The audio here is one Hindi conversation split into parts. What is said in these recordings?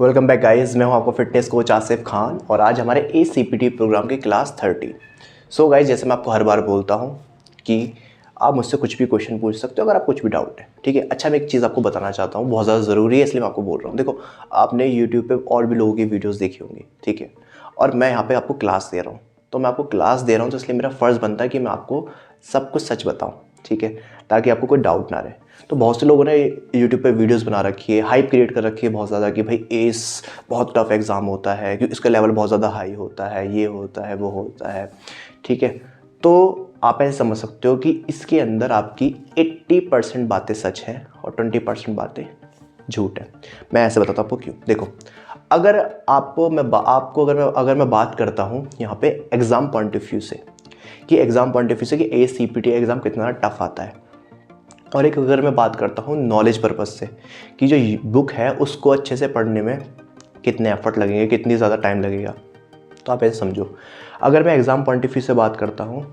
वेलकम बैक गाइस, मैं हूं आपका फिटनेस कोच आसिफ खान और आज हमारे ACPT प्रोग्राम की क्लास 30। सो गाइस, जैसे मैं आपको हर बार बोलता हूं कि आप मुझसे कुछ भी क्वेश्चन पूछ सकते हो अगर आप कुछ भी डाउट है, ठीक है। अच्छा, मैं एक चीज़ आपको बताना चाहता हूं, बहुत ज़्यादा ज़रूरी है इसलिए मैं आपको बोल रहा हूँ। देखो, आपने यूट्यूब पर और भी लोगों की वीडियोज़ देखी होंगी, ठीक है, और मैं यहाँ पर आपको क्लास दे रहा हूँ। तो मैं आपको क्लास दे रहा हूँ तो इसलिए मेरा फ़र्ज़ बनता है कि मैं आपको सब कुछ सच बताऊँ, ठीक है, ताकि आपको कोई डाउट ना रहे। तो बहुत से लोगों ने यूट्यूब पे वीडियोस बना रखी है, हाइप क्रिएट कर रखी है बहुत ज़्यादा कि भाई एस बहुत टफ एग्ज़ाम होता है, कि इसका लेवल बहुत ज़्यादा हाई होता है, ये होता है, वो होता है, ठीक है। तो आप ऐसे समझ सकते हो कि इसके अंदर आपकी 80% बातें सच हैं और 20% बातें झूठ है। मैं ऐसे बताता हूँ आपको क्यों। देखो, अगर मैं बात करता हूँ यहाँ पे एग्ज़ाम पॉइंट ऑफ व्यू से, कि एग्ज़ाम पॉइंट ऑफ व्यू से कि ACPT एग्ज़ाम कितना टफ आता है, और एक अगर मैं बात करता हूँ नॉलेज पर्पज़ से कि जो बुक है उसको अच्छे से पढ़ने में कितने एफर्ट लगेंगे, कितनी ज़्यादा टाइम लगेगा। तो आप ऐसे समझो, अगर मैं एग्ज़ाम पॉइंट ऑफ व्यू से बात करता हूँ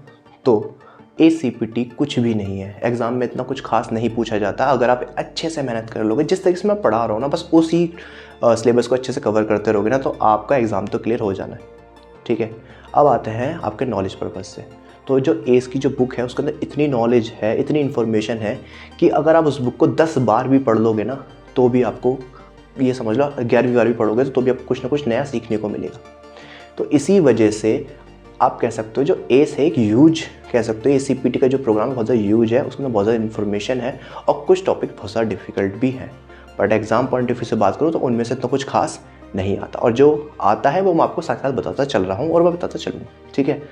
तो ACPT कुछ भी नहीं है। एग्ज़ाम में इतना कुछ खास नहीं पूछा जाता। अगर आप अच्छे से मेहनत कर लोगे, जिस तरीके से मैं पढ़ा रहा हूँ ना, बस उसी सिलेबस को अच्छे से कवर करते रहोगे ना, तो आपका एग्ज़ाम तो क्लियर हो जाना है, ठीक है। अब आते हैं आपके नॉलेज पर्पज़ से। तो जो एस की जो बुक है उसके अंदर इतनी नॉलेज है, इतनी इन्फॉर्मेशन है कि अगर आप उस बुक को 10 बार भी पढ़ लोगे ना, तो भी आपको ये समझ लो 11वीं बार भी पढ़ोगे तो भी आपको कुछ ना कुछ नया सीखने को मिलेगा। तो इसी वजह से आप कह सकते हो जो एस है एक ह्यूज, कह सकते हो ACPT का जो प्रोग्राम बहुत ज़्यादा ह्यूज है, उसमें बहुत ज़्यादा इन्फॉर्मेशन है और कुछ टॉपिक बहुत ज़्यादा डिफ़िकल्ट भी हैं। But exam point of view से बात करूँ तो उनमें से इतना कुछ खास नहीं आता, और जो आता है वो मैं आपको साथ साथ बताता चल रहा हूँ और मैं बताता चलूँगा, ठीक है।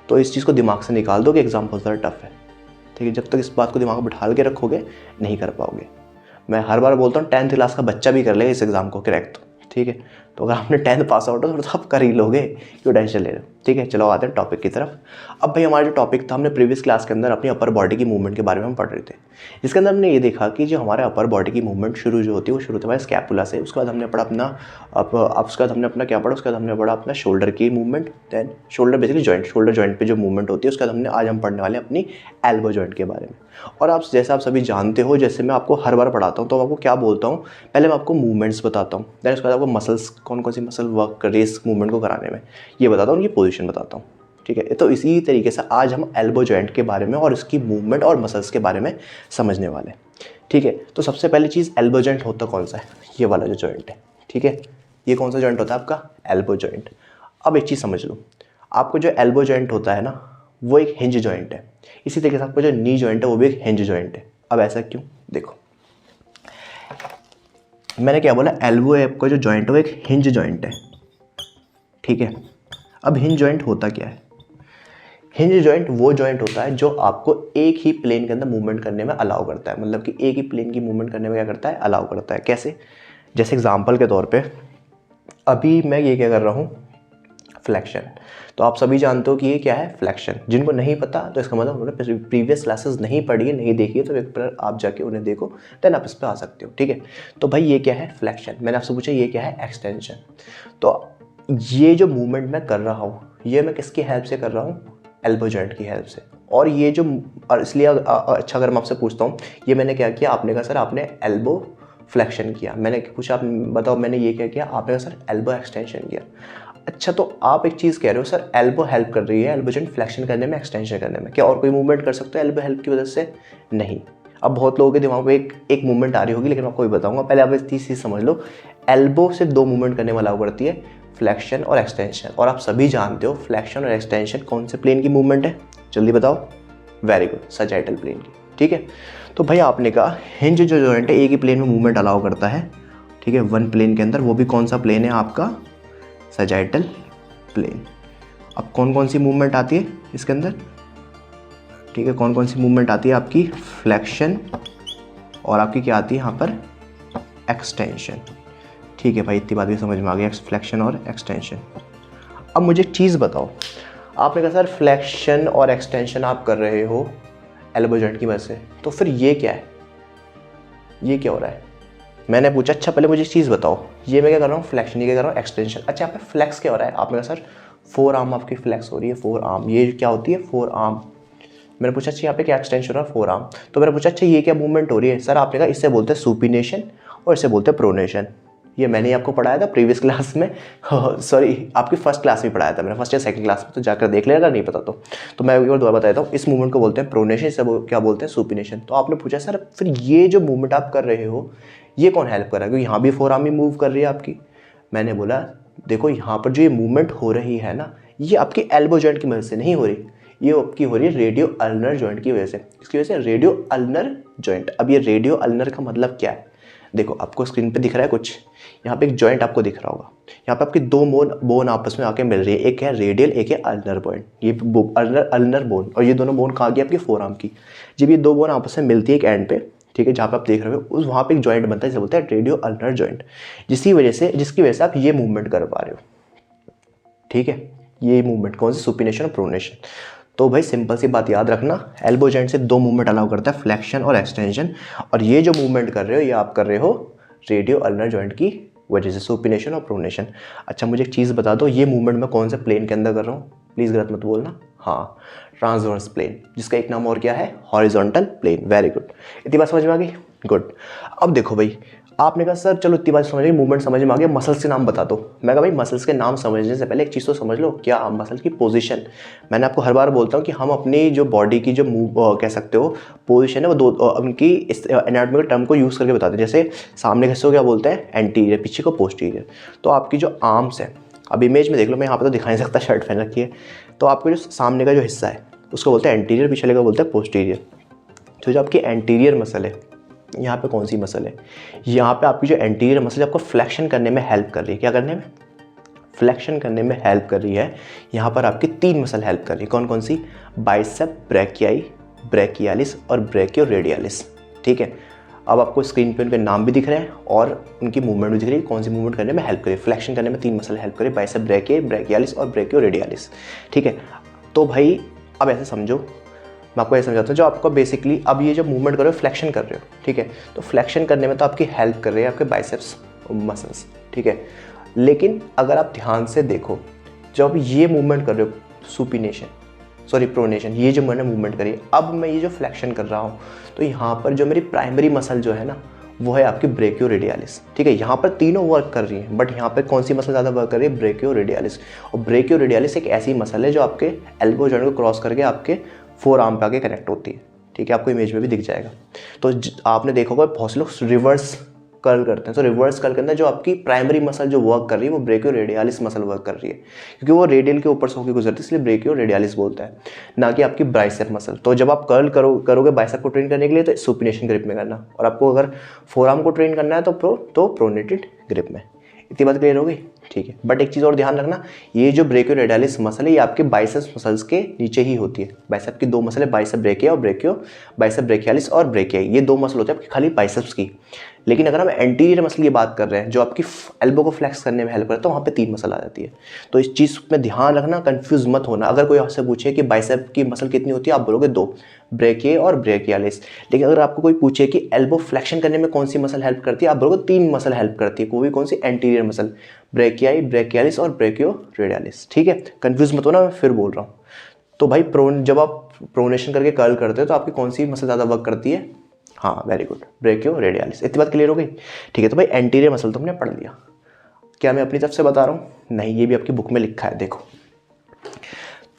तो इस चीज़ को दिमाग से निकाल दो कि एग्ज़ाम बहुत ज़्यादा टफ है, ठीक है। जब तक इस बात को दिमाग में बिठा के रखोगे नहीं कर पाओगे। मैं हर बार बोलता हूँ 10th क्लास का बच्चा भी कर लेगा इस एग्ज़ाम को क्रैक, तो ठीक है। तो अगर आपने 10th पास आउट हो तो आप कर ही लोगे, क्यों टेंशन ले रहे हो, ठीक है। चलो आते हैं टॉपिक की तरफ। अब भाई, हमारा जो टॉपिक था, हमने प्रीवियस क्लास के अंदर अपनी अपर बॉडी की मूवमेंट के बारे में हम पढ़ रहे थे। इसके अंदर हमने ये देखा कि जो हमारे अपर बॉडी की मूवमेंट शुरू जो होती है वो शुरू होती है हमारे स्कैपुला से। उसके बाद हमने पढ़ा उसके बाद हमने अपना क्या पढ़ा, उसके बाद हमने पढ़ा अपना शोल्डर की movement, then shoulder basically joint, shoulder joint पे जो मूवमेंट होती है। उसके बाद आज हम पढ़ने वाले अपनी एल्बो जॉइंट के बारे में। और आप जैसे आप सभी जानते हो, जैसे मैं आपको हर बार पढ़ाता हूँ तो आपको क्या बोलता हूँ, पहले मैं आपको मूवमेंट्स बताता हूँ, देन उसके बाद आपको मसल्स, कौन कौन सी मसल वर्क कर रही है इस मूवमेंट को कराने में, ये बताता हूँ, उनकी पोजीशन बताता हूँ, ठीक है। तो इसी तरीके से आज हम एल्बो जॉइंट के बारे में और इसकी मूवमेंट और मसल्स के बारे में समझने वाले हैं, ठीक है। तो सबसे पहली चीज़, एल्बो जॉइंट होता कौन सा है, ये वाला जो जॉइंट है, ठीक है। ये कौन सा जॉइंट होता है आपका, एल्बो जॉइंट। अब एक चीज़ समझ लो, आपको जो एल्बो जॉइंट होता है ना, वो एक हिंज जॉइंट है। इसी तरीके से आपका जो नी जॉइंट है वो भी एक हिंज जॉइंट है। अब ऐसा क्यों, देखो, मैंने क्या बोला, एल्बो ऐप का जो जॉइंट है वो एक हिंज जॉइंट है, ठीक है। अब हिंज जॉइंट होता क्या है, हिंज जॉइंट वो जॉइंट होता है जो आपको एक ही प्लेन के अंदर मूवमेंट करने में अलाउ करता है। मतलब कि एक ही प्लेन की मूवमेंट करने में क्या करता है, अलाउ करता है। कैसे, जैसे एग्जांपल के तौर पे अभी मैं ये क्या कर रहा हूँ, फ्लेक्शन। तो आप सभी जानते हो कि ये क्या है, फ्लेक्शन। जिनको नहीं पता तो इसका मतलब उन्होंने प्रीवियस क्लासेस नहीं पढ़ी है, नहीं देखी है, तो एक बार आप जाके उन्हें देखो, देन आप इस पर आ सकते हो, ठीक है। तो भाई ये क्या है, फ्लेक्शन। मैंने आपसे पूछा ये क्या है, एक्सटेंशन। तो ये जो मूवमेंट मैं कर रहा हूँ, ये मैं किसकी हेल्प से कर रहा हूँ, एल्बो जॉइंट की हेल्प से। और ये जो, और इसलिए अच्छा, अगर मैं आपसे पूछता हूँ ये मैंने क्या किया, आपने कहा सर आपने एल्बो फ्लेक्शन किया। मैंने पूछा, आप बताओ मैंने ये क्या किया, आपने कहा सर एल्बो एक्सटेंशन किया। अच्छा, तो आप एक चीज़ कह रहे हो सर एल्बो हेल्प कर रही है एल्बो जॉइंट फ्लेक्शन करने में, एक्सटेंशन करने में, क्या और कोई मूवमेंट कर सकते हो एल्बो हेल्प की वजह से, नहीं। अब बहुत लोगों के दिमाग में एक मूवमेंट आ रही होगी, लेकिन मैं आपको भी बताऊंगा। पहले आप इस चीज़ समझ लो, एल्बो से 2 मूवमेंट करने में अलाउ करती है, फ्लेक्शन और एक्सटेंशन। और आप सभी जानते हो फ्लेक्शन और एक्सटेंशन कौन से प्लेन की मूवमेंट है, जल्दी बताओ। वेरी गुड, सजाइटल प्लेन की, ठीक है। तो भाई आपने कहा हिंज जो जॉइंट है एक ही प्लेन में मूवमेंट अलाउ करता है, ठीक है, वन प्लेन के अंदर, वो भी कौन सा प्लेन है आपका, सजाइटल प्लेन। अब कौन कौन सी मूवमेंट आती है इसके अंदर, ठीक है, कौन कौन सी मूवमेंट आती है आपकी, फ्लेक्शन और आपकी क्या आती है यहाँ पर, एक्सटेंशन, ठीक है भाई, इतनी बात भी समझ में आ गई, फ्लेक्शन और एक्सटेंशन। अब मुझे एक चीज़ बताओ, आपने कहा सर फ्लेक्शन और एक्सटेंशन आप कर रहे हो एल्बो जॉइंट की वजह से, तो फिर ये क्या है, ये क्या हो रहा है। मैंने पूछा अच्छा पहले मुझे एक चीज़ बताओ, ये मैं क्या कर रहा हूँ, फ्लेक्शन, ये क्या कर रहा हूँ, एक्सटेंशन। अच्छा, यहाँ पे फ्लेक्स क्या हो रहा है, आपने कहा सर 4 आर्म आपकी फ्लेक्स हो रही है, 4 आर्म, ये क्या होती है, 4 आर्म। मैंने पूछा अच्छा यहाँ पे क्या एक्सटेंशन हो रहा है, 4 आर्म। तो मैंने पूछा अच्छा ये क्या मूवमेंट हो रही है, सर आपने कहा इससे बोलते हैं सुपिनेशन और इससे बोलते हैं प्रोनेशन। ये मैंने आपको पढ़ाया था प्रीवियस क्लास में, सॉरी आपकी फर्स्ट क्लास में पढ़ाया था मैंने, फर्स्ट या सेकंड क्लास में, तो जाकर देख लेगा, नहीं पता तो मैं एक बार दोबारा बता देता हूँ। इस मूवमेंट को बोलते हैं प्रोनेशन, इसे क्या बोलते हैं सुपिनेशन। तो आपने पूछा सर फिर ये जो मूवमेंट आप कर रहे हो ये कौन हेल्प कर रहा है, क्योंकि यहाँ भी फोर आर्म ही मूव कर रही है आपकी। मैंने बोला देखो यहाँ पर जो ये मूवमेंट हो रही है ना, ये आपकी एल्बो जॉइंट की मदद से नहीं हो रही, ये आपकी हो रही है रेडियो अल्नर जॉइंट की वजह से। इसकी वजह से रेडियो अल्नर जॉइंट। अब ये रेडियो अल्नर का मतलब क्या है, देखो आपको स्क्रीन पे दिख रहा है कुछ, यहाँ पे एक जॉइंट आपको दिख रहा होगा, यहाँ पे आपकी दो बोन आपस में आके मिल रही है, एक है रेडियल एक है अल्नर बोन, ये अल्नर बोन, और ये दोनों बोन कहाँ गई आपकी फोर आर्म की। जब ये दो बोन आपस में मिलती है एक एंड पे, ठीक है, जहाँ पे आप देख रहे हो उस वहाँ पे एक जॉइंट बनता है जिसे बोलते हैं रेडियो अल्नर जॉइंट, जिसकी वजह से आप ये मूवमेंट कर पा रहे हो। ठीक है, ये मूवमेंट कौन सी, सुपिनेशन और प्रोनेशन। तो भाई सिंपल सी बात याद रखना, एल्बो जॉइंट से दो मूवमेंट अलाउ करता है, फ्लेक्शन और एक्सटेंशन, और ये जो मूवमेंट कर रहे हो ये आप कर रहे हो रेडियो अल्नर जॉइंट की वजह से, सुपिनेशन और प्रोनेशन। अच्छा मुझे एक चीज़ बता दो, ये मूवमेंट मैं कौन से प्लेन के अंदर कर रहा हूँ, प्लीज़ गलत मत बोलना। हाँ, ट्रांसवर्स प्लेन, जिसका एक नाम और क्या है, हॉरिजॉन्टल प्लेन। वेरी गुड, इतनी बात समझ में आ गई, गुड। अब देखो भाई, आपने कहा सर चलो इतनी बात समझ गई, मूवमेंट समझ में आ गया, मसल्स के नाम बता दो। मैं कहा भाई मसल्स के नाम समझने से पहले एक चीज़ तो समझ लो, क्या मसल की पोजीशन। मैंने आपको हर बार बोलता हूँ कि हम अपनी जो बॉडी की जो कह सकते हो पोजीशन है वो दो उनकी इस एनाटॉमिकल टर्म को यूज़ करके बताते हैं। जैसे सामने के हिस्से को क्या बोलते हैं, एंटीरियर, पीछे को पोस्टीरियर। तो आपकी जो आर्म्स है, अब इमेज में देख लो, मैं यहाँ पर तो दिखा नहीं सकता, शर्ट पहन रखी है, तो आपके जो सामने का जो हिस्सा है उसको बोलते हैं एंटीरियर, पिछले को बोलते हैं पोस्टीरियर। तो जो आपकी एंटीरियर मसल है, यहाँ पे कौन सी मसल है, यहाँ पे आपकी जो एंटीरियर मसल आपको फ्लेक्शन करने में हेल्प कर रही है, क्या करने में, फ्लेक्शन करने में हेल्प कर रही है। यहाँ पर आपकी तीन मसल हेल्प कर रही है, कौन कौन सी, बाइसेप ब्रैकियाई, ब्रैकियालिस और ब्रैकियो रेडियालिस। ठीक है, अब आपको स्क्रीन पे उनके नाम भी दिख रहे हैं और उनकी मूवमेंट भी दिख रही है, कौन सी मूवमेंट करने में हेल्प करें, फ्लेक्शन करने में तीन मसल हेल्प करें, बाइसेप ब्रैकियाई, ब्रैकियालिस और ब्रैकियो रेडियालिस। ठीक है, तो भाई अब ऐसे समझो, मैं आपको ये समझाता हूँ, जो आपको बेसिकली अब ये जो मूवमेंट कर रहे हो, फ्लेक्शन कर रहे हो, ठीक है, तो फ्लेक्शन करने में तो आपकी हेल्प कर रही है आपके बाइसेप्स मसल्स, ठीक है। लेकिन अगर आप ध्यान से देखो, जब ये मूवमेंट कर रहे हो, सुपिनेशन सॉरी प्रोनेशन, ये जो मैंने मूवमेंट करी, अब मैं ये जो फ्लेक्शन कर रहा हूँ, तो यहाँ पर जो मेरी प्राइमरी मसल जो है ना, वो है आपकी ब्रैकियो रेडियालिस। ठीक है, यहाँ पर तीनों वर्क कर रही हैं, बट यहाँ पर कौन सी मसल ज़्यादा वर्क कर रही है, ब्रैकियो रेडियालिस। और ब्रैकियो रेडियालिस एक ऐसी मसल है जो आपके एल्बो जॉइंट को क्रॉस करके आपके फोर आर्म पे आके कनेक्ट होती है। ठीक है, आपको इमेज में भी दिख जाएगा। तो आपने देखा होगा बहुत से लोग रिवर्स कर्ल करते हैं, तो रिवर्स कर्ल के अंदर जो आपकी प्राइमरी मसल जो वर्क कर रही है वो ब्रैकियो रेडियालिस मसल वर्क कर रही है, क्योंकि वो रेडियल के ऊपर से होकर गुजरती है, इसलिए ब्रैकियो रेडियालिस बोलता है, ना कि आपकी बाइसेप मसल। तो जब आप कर्ल करोगे बाइसेप को ट्रेन करने के लिए तो सुपिनेशन ग्रिप में करना, और आपको अगर फोर आर्म को ट्रेन करना है तो प्रोनेटेड ग्रिप में। इतनी बात क्लियर हो गई, ठीक है। बट एक चीज़ और ध्यान रखना, ये जो ब्रैकियो रेडियालिस मसल है ये आपके बाइसेप्स मसल्स के नीचे ही होती है। बाइसेप की दो मसल है, बाइसेप ब्रैकिया और बाइसेप ब्रैकियालिस और ब्रैकियाई, ये दो मसल होते हैं आपकी खाली बाइसेप्स की। लेकिन अगर हम एंटीरियर मसल की बात कर रहे हैं जो आपकी एल्बो को फ्लेक्स करने में हेल्प करता है, तो वहाँ पे तीन मसल आ जाती है। तो इस चीज़ में ध्यान रखना, कंफ्यूज मत होना। अगर कोई आपसे पूछे कि बाइसेप की मसल कितनी होती है, आप बोलोगे दो, ब्रैकिया और ब्रैकियालिस। लेकिन अगर आपको कोई पूछे कि एल्बो फ्लेक्शन करने में कौन सी मसल हेल्प करती है, आप बोलोगे तीन मसल हेल्प करती है, वो भी कौन सी, एंटीरियर मसल, ब्रैकियाई, ब्रैकियालिस और ब्रैकियो रेडियालिस। ठीक है, कंफ्यूज मत होना, मैं फिर बोल रहा हूँ। तो भाई जब आप प्रोनेशन करके कर्ल करते हो तो आपकी कौन सी मसल ज़्यादा वर्क करती है, हाँ वेरी गुड, ब्रैकियो रेडियालिस। इतनी बात क्लियर हो गई, ठीक है। तो भाई एंटीरियर मसल तुमने पढ़ लिया, क्या मैं अपनी तरफ से बता रहा हूँ, नहीं, ये भी आपकी बुक में लिखा है, देखो।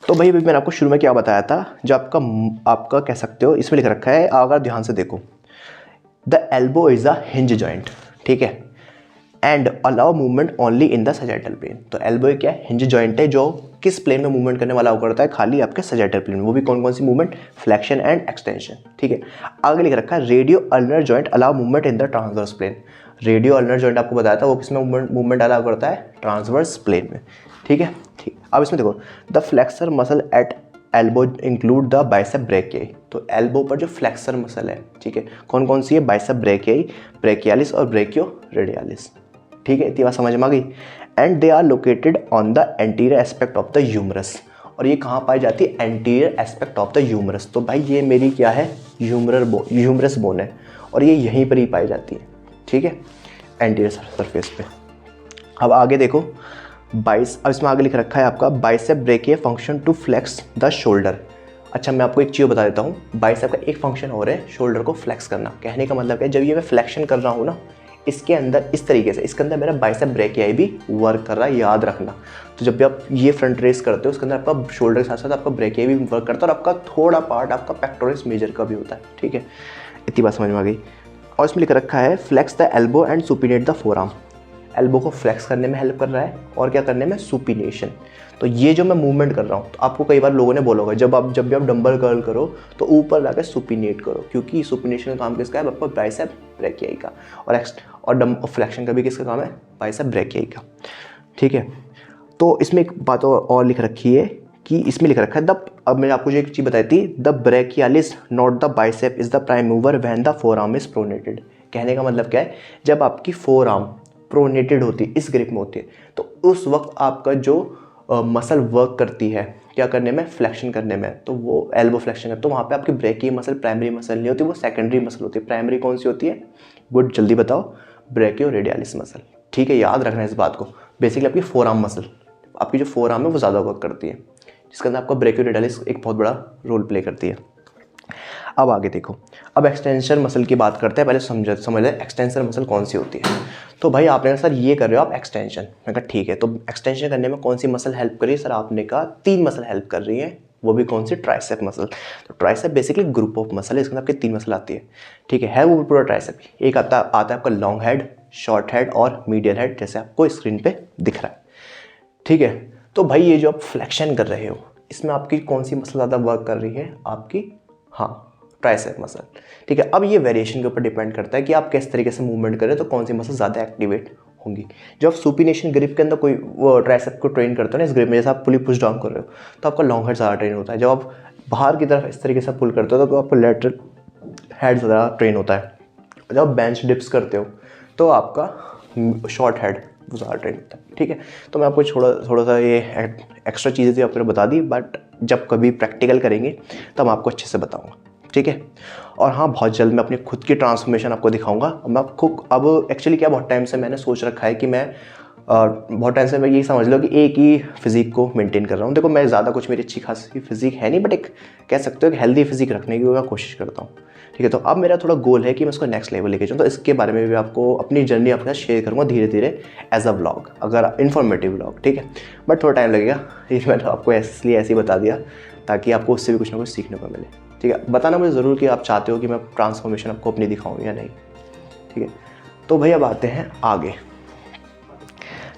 तो भाई मैंने आपको शुरू में क्या बताया था, जो आपका कह सकते हो इसमें लिख रखा है, अगर ध्यान से देखो, the elbow is a hinge joint, ठीक है, and allow movement only in the sagittal plane. तो एल्बो क्या है, हिंज जॉइंट है, जो किस प्लेन में मूवमेंट करने वाला करता है, खाली आपके सजैटल प्लेन में। वो भी कौन कौन सी मूवमेंट, फ्लेक्शन एंड एक्सटेंशन। ठीक है, आगे लिख रखा है radio ulnar joint allow movement in the transverse plane. Radio ulnar joint आपको बताया था वो किसमें मूवमेंट अलाउ करता है, ट्रांसवर्स प्लेन में। ठीक है, ठीक। अब इसमें देखो, the flexor muscle at elbow include the bicep brachii. तो एल्बो पर जो फ्लेक्सर मसल है, ठीक है, कौन कौन सी है, बाइसेप ब्रैकियाई, ब्रैकियालिस और ब्रैकियो रेडियालिस। ठीक है, इतनी बात समझ में आ गई। And they are located on the anterior aspect of the humerus. और ये कहाँ पाई जाती है, anterior aspect of the humerus. तो भाई ये मेरी क्या है, ह्यूमरस बोन है, और ये यहीं पर ही पाई जाती है। ठीक है, एंटीरियर सरफेस पे। अब आगे देखो, अब इसमें आगे लिख रखा है आपका bicep brachii function to flex the shoulder. अच्छा, मैं आपको एक चीज़ बता देता हूँ, बाइसेप का एक फंक्शन और है, शोल्डर को फ्लेक्स करना। कहने का मतलब है, जब ये मैं फ्लेक्शन कर रहा हूँ ना, इसके अंदर इस तरीके से इसके अंदर मेरा बाइसेप ब्रेकियाई भी वर्क कर रहा है, याद रखना। तो जब भी आप ये फ्रंट रेस करते हो उसके अंदर आपका शोल्डर के साथ साथ आपका ब्रेकियाई भी वर्क करता है और आपका थोड़ा पार्ट आपका पेक्टोरस मेजर का भी होता है, ठीक है। इतनी बात समझ में आ गई। और इसमें लिख रखा है flex the elbow and supinate the forearm. Elbow को फ्लेक्स करने में हेल्प कर रहा है और क्या करने में, सुपिनेशन। तो ये जो मैं मूवमेंट कर रहा हूँ, तो आपको कई बार लोगों ने बोला होगा जब भी आप डंबल कर्ल करो तो ऊपर लाकर सुपिनेट करो, क्योंकि सुपिनेशन का काम किसका है, आपका बाइसेप ब्रेकियाई का, और फ्लेक्शन का भी किसका काम है, बाइसेप ब्रेकियाई का, ठीक है। तो इसमें एक बात और लिख रखी है कि इसमें लिख रखा है अब मैंने आपको जो एक चीज़ बताई थी, the brachialis not the bicep is the prime mover when the forearm is pronated. कहने का मतलब क्या है, जब आपकी फोरआर्म प्रोनेटेड होती है, इस ग्रिप में होती है, तो उस वक्त आपका जो मसल वर्क करती है क्या करने में, फ्लेक्शन करने में, तो वो एल्बो फ्लेक्शन है, तो वहाँ पे आपकी ब्रेकियाई मसल प्राइमरी मसल नहीं होती, वो सेकेंडरी मसल होती है। प्राइमरी कौन सी होती है, गुड, जल्दी बताओ, ब्रेकियोरेडियलिस मसल, ठीक है, याद रखना इस बात को। बेसिकली आपकी फोरआर्म मसल, आपकी जो फोरआर्म है वो ज़्यादा वर्क करती है, जिसके अंदर आपका ब्रेकियोरेडियलिस एक बहुत बड़ा रोल प्ले करती है। अब आगे देखो, अब एक्सटेंशन मसल की बात करते हैं। पहले समझ लें एक्सटेंशन मसल कौन सी होती है। तो भाई आपने कहा सर ये कर रहे हो आप एक्सटेंशन, मैं कहा ठीक है, तो एक्सटेंशन करने में कौन सी मसल हेल्प कर रही है सर, आपने कहा 3 मसल हेल्प कर रही है, वो भी कौन सी, ट्राइसेप मसल। तो tricep basically group of muscle है, इसके अंदर आपकी 3 मसल आती है, ठीक है वो पूरा ट्राइसेप। एक आता है आपका लॉन्ग हेड, शॉर्ट हेड और मीडियल हेड, जैसे आपको स्क्रीन पे दिख रहा है, ठीक है। तो भाई ये जो आप फ्लेक्शन कर रहे हो, इसमें आपकी कौन सी मसल ज़्यादा वर्क कर रही है, आपकी, हाँ, ट्राइसेप मसल, ठीक है। अब ये वेरिएशन के ऊपर डिपेंड करता है कि आप किस तरीके से मूवमेंट करें तो कौन सी मसल ज़्यादा एक्टिवेट होंगी। जब आप सुपिनेशन ग्रिप के अंदर कोई वो ट्राइसेप को ट्रेन करते हो ना, इस ग्रिप में जैसे आप पुली पुश डाउन कर रहे हो तो आपका लॉन्ग हेड ज़्यादा ट्रेन होता है। जब आप बाहर की तरफ इस तरीके से पुल करते हो तो आपका लेटरल हेड ज़्यादा ट्रेन होता है। जब आप बेंच डिप्स करते हो तो आपका शॉर्ट हेड वो ज़्यादा ट्रेन होता है, ठीक है। तो मैं आपको थोड़ा सा ये एक्स्ट्रा चीज़ें थी आपको बता दी, बट जब कभी प्रैक्टिकल करेंगे तब मैं आपको अच्छे से बताऊँगा, ठीक है। और हाँ, बहुत जल्द मैं अपनी खुद की ट्रांसफॉर्मेशन आपको दिखाऊंगा। मैं आपको अब एक्चुअली क्या, बहुत टाइम से मैंने सोच रखा है कि बहुत टाइम से मैं ये समझ लो कि एक ही फिजिक को मेंटेन कर रहा हूँ। देखो मैं ज़्यादा कुछ मेरी अच्छी खासी फिजिक है नहीं, बट एक कह सकते हो कि हेल्दी फिजिक रखने की मैं कोशिश करता हूँ, ठीक है। तो अब मेरा थोड़ा गोल है कि मैं उसको नेक्स्ट लेवल लेके जाऊँ, तो इसके बारे में भी आपको अपनी जर्नी आपके साथ शेयर करूँगा धीरे धीरे एज अ व्लॉग, अगर इन्फॉर्मेटिव व्लॉग, ठीक है। बट थोड़ा टाइम लगेगा, ये मैंने आपको इसलिए ऐसे ही बता दिया ताकि आपको उससे भी कुछ ना कुछ सीखने को मिले, ठीक है। बताना मुझे ज़रूर कि आप चाहते हो कि मैं ट्रांसफॉर्मेशन आपको अपनी दिखाऊँ या नहीं, ठीक है। तो भाई अब आते हैं आगे।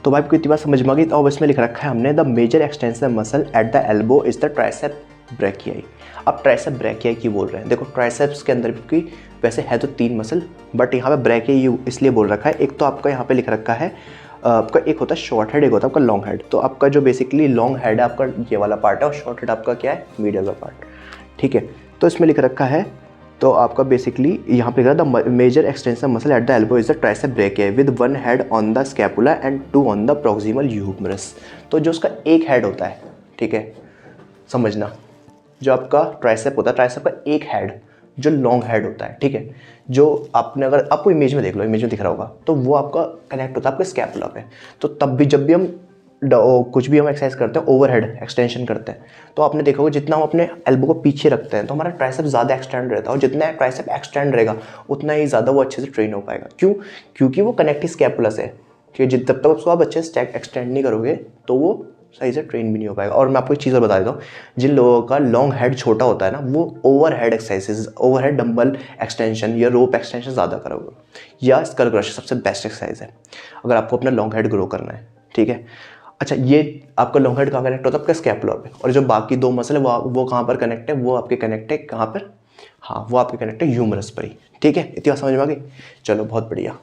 तो भाई आपको इतनी बात समझ में आ गई। तो अब इसमें लिख रखा है हमने, the major extension muscle at the elbow is the tricep brachii. अब ट्राइसेप ब्रेकियाई की बोल रहे हैं, देखो ट्राइसेप्स के अंदर भी वैसे है तो 3 मसल, बट यहाँ पे ब्रेकियाई इसलिए बोल रखा है। एक तो आपका यहाँ पे लिख रखा है आपका एक होता है शॉर्ट हेड, एक होता है आपका लॉन्ग हेड। तो आपका जो बेसिकली लॉन्ग हेड है आपका ये वाला पार्ट है, और शॉर्ट हेड आपका क्या है, मीडियल वाला पार्ट, ठीक है। तो इसमें लिख रखा है, तो आपका बेसिकली यहाँ पे the major extension muscle at the elbow is the tricep brachii with 1 head on the scapula and 2 on the proximal humerus. तो जो उसका एक हेड होता है, ठीक है, समझना, जो आपका ट्राइसेप होता है, ट्राइसेप का एक हेड जो लॉन्ग हेड होता है, ठीक है, जो आपने अगर आपको इमेज में देख लो, इमेज में दिख रहा होगा, तो वो आपका कनेक्ट होता है आपके स्कैपुला पे। तो तब भी जब भी हम कुछ भी हम एक्सरसाइज करते हैं, ओवरहेड एक्सटेंशन करते हैं, तो आपने देखा होगा जितना हम अपने एल्बो को पीछे रखते हैं तो हमारा ट्राइसेप ज़्यादा एक्सटेंड रहता है, और जितना ट्राइसेप एक्सटेंड रहेगा उतना ही ज़्यादा वो अच्छे से ट्रेन हो पाएगा। क्यों? क्योंकि वो कनेक्ट स्कैपुला से, ठीक है। जब तक उसको आप अच्छे से एक्सटेंड नहीं करोगे तो वो सही से ट्रेन भी नहीं हो पाएगा। और मैं आपको एक चीज़ और बता देता हूँ, जिन लोगों का लॉन्ग हेड छोटा होता है ना, वो overhead exercises, overhead dumbbell extension या रोप एक्सटेंशन ज़्यादा करोगे, या स्कल क्रश सबसे बेस्ट एक्सरसाइज है अगर आपको अपना लॉन्ग हेड ग्रो करना है, ठीक है। अच्छा, ये आपका लॉन्ग हेड कहाँ कनेक्ट होता है, आपका स्कैपुला पे, और जो बाकी 2 मसल है वो कहाँ पर कनेक्ट है, वो आपके कनेक्ट है कहाँ पर, हाँ, वो आपके कनेक्ट है ह्यूमरस पर ही, ठीक है। इतनी बात समझ में आ गई, चलो बहुत बढ़िया।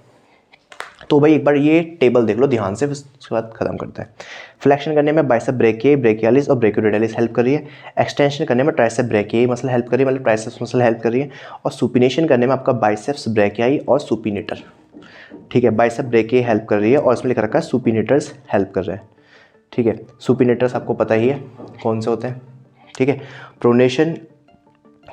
तो भाई एक बार ये टेबल देख लो ध्यान से, उसके बाद खत्म करते हैं। फ्लेक्शन करने में बाइसेप ब्रेकियाई, ब्रेकियालिस और ब्रेकियोरेडियलिस हेल्प कर रही है। एक्सटेंशन करने में ट्राइसेप ब्रेकियाई मसल हेल्प कर रही है, मतलब ट्राइसेप्स मसल हेल्प कर रही है। और सुपिनेशन करने में आपका बाइसेप्स ब्रेकियाई और सुपिनेटर, ठीक है। बाइसेप ब्रेकियाई हेल्प कर रही है, और इसमें लिख रखा है सुपिनेटर्स हेल्प कर रहे हैं, ठीक है। सुपिनेटर्स आपको पता ही है कौन से होते हैं, ठीक है। प्रोनेशन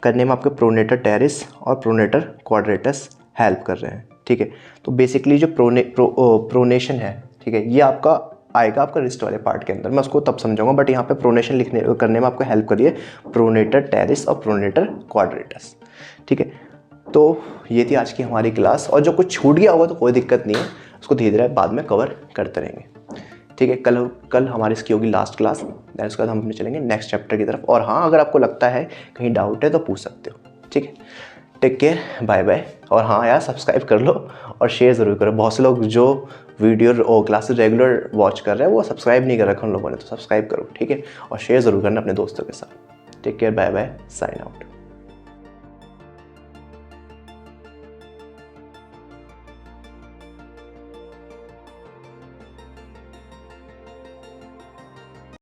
करने में आपके प्रोनेटर टेरिस और प्रोनेटर क्वाड्रेटस हेल्प कर रहे हैं, ठीक है। तो बेसिकली जो प्रोनेशन है, ठीक है, ये आपका आएगा आपका रिस्ट वाले पार्ट के अंदर, मैं उसको तब समझाऊंगा, बट यहाँ पे प्रोनेशन करने में आपको हेल्प करिए प्रोनेटर टेरिस और प्रोनेटर क्वाड्रेटस, ठीक है। तो ये थी आज की हमारी क्लास, और जो कुछ छूट गया होगा तो कोई दिक्कत नहीं है, उसको धीरे धीरे बाद में कवर करते रहेंगे। ठीक है, कल हमारी इसकी होगी लास्ट क्लास, दैन उसके बाद हम अपने चलेंगे नेक्स्ट चैप्टर की तरफ। और हाँ, अगर आपको लगता है कहीं डाउट है तो पूछ सकते हो। ठीक है, टेक केयर, बाय बाय। और हाँ यार, सब्सक्राइब कर लो और शेयर ज़रूर करो। बहुत से लोग जो वीडियो और क्लासेस रेगुलर वॉच कर रहे हैं वो सब्सक्राइब नहीं कर रखा उन लोगों ने, तो सब्सक्राइब करो। ठीक है, और शेयर ज़रूर करना अपने दोस्तों के साथ। Take care, bye bye, sign out.